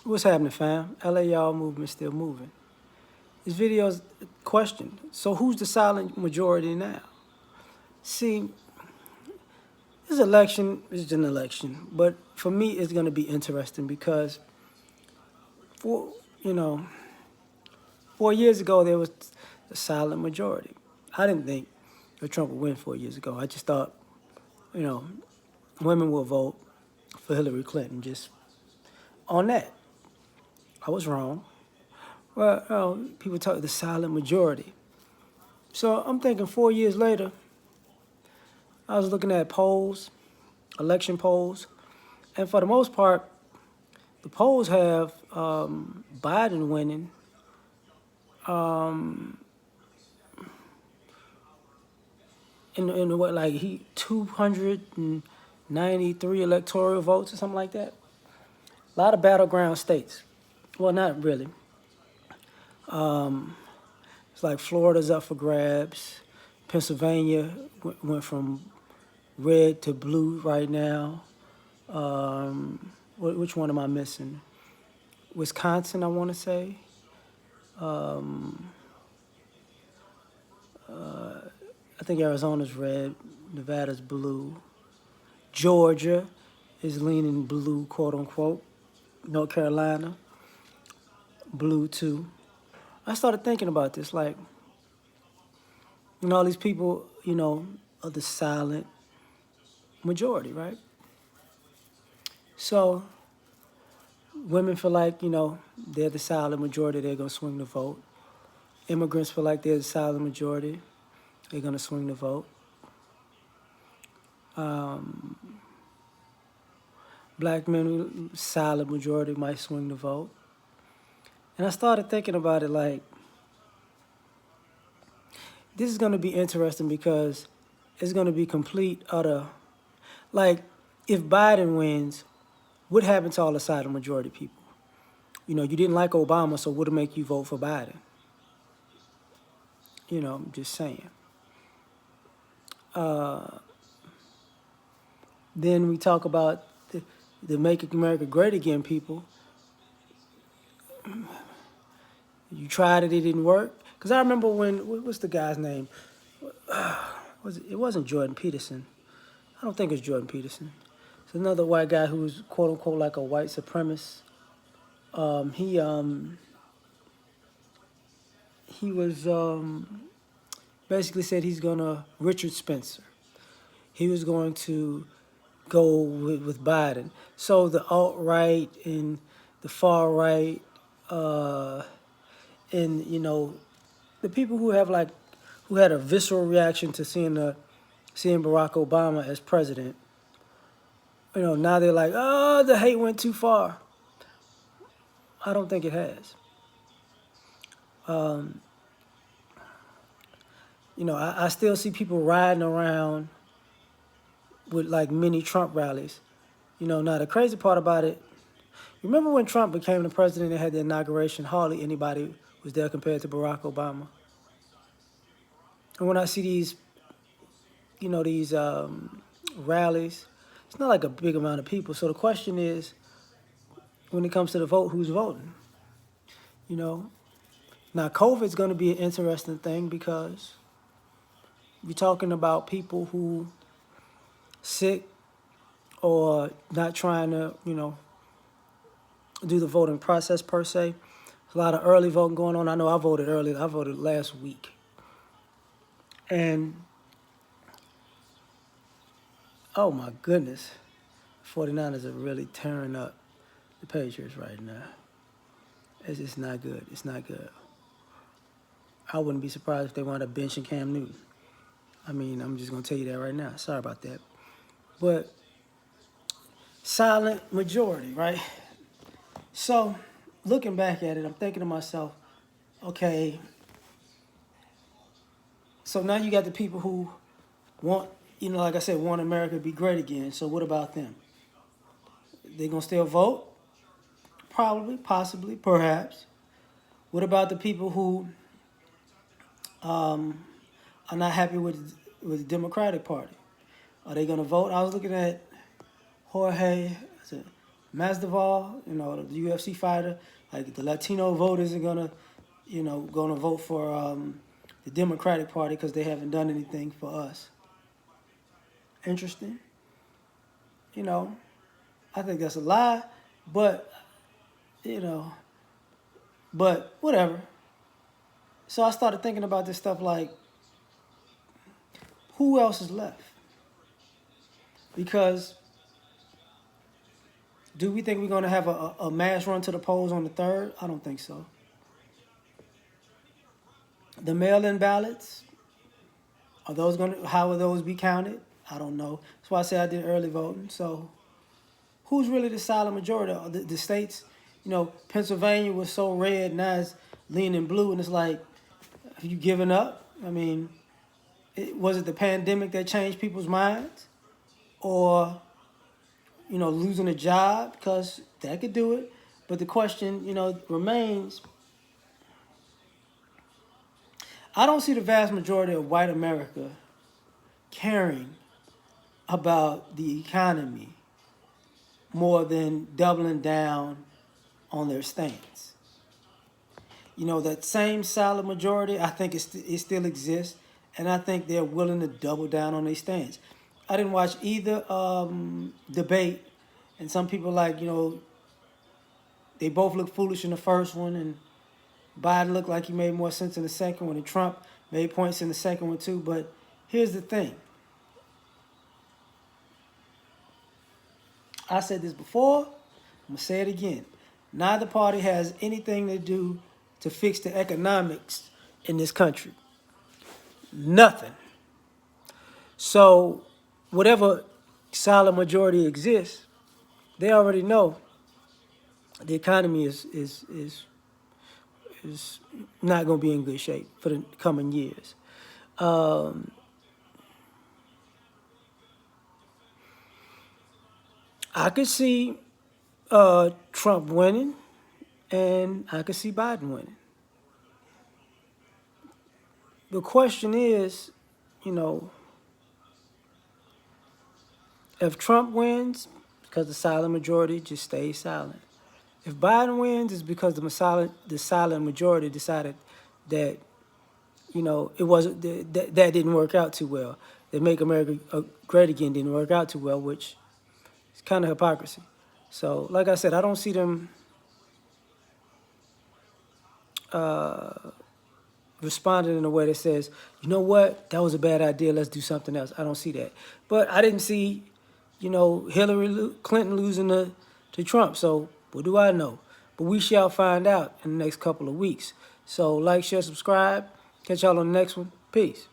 What's happening, fam? L.A.R movement still moving. This video's question. So who's the silent majority now? See, this election is an election, but for me, it's going to be interesting because for you know, 4 years ago there was a silent majority. I didn't think that Trump would win 4 years ago. I just thought, you know, women will vote for Hillary Clinton just on that. I was wrong. Well, people talk the silent majority. So I'm thinking 4 years later, I was looking at polls, election polls, and for the most part, the polls have Biden winning um, in what, like, he 293 electoral votes or something like that. A lot of battleground states. Well, not really. Um, it's like Florida's up for grabs. Pennsylvania went from red to blue right now. Which one am I missing? Wisconsin, I want to say. Um, I think Arizona's red, Nevada's blue. Georgia is leaning blue, quote unquote. North Carolina, blue too. I started thinking about this, like, all these people, are the silent majority, right? So women feel like, they're the silent majority, they're going to swing the vote. Immigrants feel like they're the silent majority, they're going to swing the vote. Um, Black men, silent majority, might swing the vote. And I started thinking about it like, this is going to be interesting because it's going to be complete, utter, like, if Biden wins, what happened to all the silent majority people? You didn't like Obama, so what'll make you vote for Biden? I'm just saying. Uh, then we talk about the Make America Great Again people. You tried it, it didn't work. Because I remember what's the guy's name? It wasn't Jordan Peterson. I don't think it's Jordan Peterson. It's another white guy who's quote unquote like a white supremacist. He was basically said he's gonna Richard Spencer. He was going to go with Biden. So the alt right and the far right, and the people who had a visceral reaction to seeing Barack Obama as president. Now they're like, oh, the hate went too far. I don't think it has. Um, I still see people riding around with like mini Trump rallies. Now the crazy part about it, remember when Trump became the president and had the inauguration, hardly anybody was there compared to Barack Obama. And when I see these rallies, it's not like a big amount of people. So the question is, when it comes to the vote, who's voting? Now COVID's going to be an interesting thing because you're talking about people who sick or not trying to, do the voting process per se. A lot of early voting going on. I know I voted early. I voted last week. And, oh my goodness, 49ers are really tearing up the Patriots right now. It's just not good. It's not good. I wouldn't be surprised if they wound up benching Cam Newton. I mean, I'm just going to tell you that right now. Sorry about that. But silent majority, right? So looking back at it, I'm thinking to myself, okay, so now you got the people who want, like I said, want America to be great again. So what about them? They going to still vote? Probably, possibly, perhaps. What about the people who are not happy with the Democratic Party? Are they going to vote? I was looking at Jorge Masvidal, the UFC fighter, like the Latino voters are gonna vote for the Democratic Party because they haven't done anything for us. Interesting. You know, I think that's a lie, but you know, but whatever. So I started thinking about this stuff like, who else is left? Because do we think we're going to have a mass run to the polls on the 3rd? I don't think so. The mail-in ballots, how will those be counted? I don't know. That's why I say I did early voting. So who's really the silent majority? The states, Pennsylvania was so red, now it's leaning blue, and it's like, have you given up? I mean, was it the pandemic that changed people's minds? Or, losing a job? Because that could do it. But the question, remains, I don't see the vast majority of white America caring about the economy more than doubling down on their stance. That same solid majority, I think it still exists, and I think they're willing to double down on their stance. I didn't watch either debate, and some people they both look foolish in the first one, and Biden looked like he made more sense in the second one, and Trump made points in the second one too. But here's the thing. I said this before, I'm going to say it again. Neither party has anything to do to fix the economics in this country. Nothing. So whatever solid majority exists, they already know the economy is not going to be in good shape for the coming years. I could see Trump winning, and I could see Biden winning. The question is, if Trump wins, because the silent majority just stays silent. If Biden wins, it's because the silent majority decided that, it wasn't that didn't work out too well. That Make America Great Again didn't work out too well, which is kind of hypocrisy. So, like I said, I don't see them responding in a way that says, you know what, that was a bad idea, let's do something else. I don't see that. But I didn't see, Hillary Clinton losing to Trump. So what do I know? But we shall find out in the next couple of weeks. So like, share, subscribe. Catch y'all on the next one. Peace.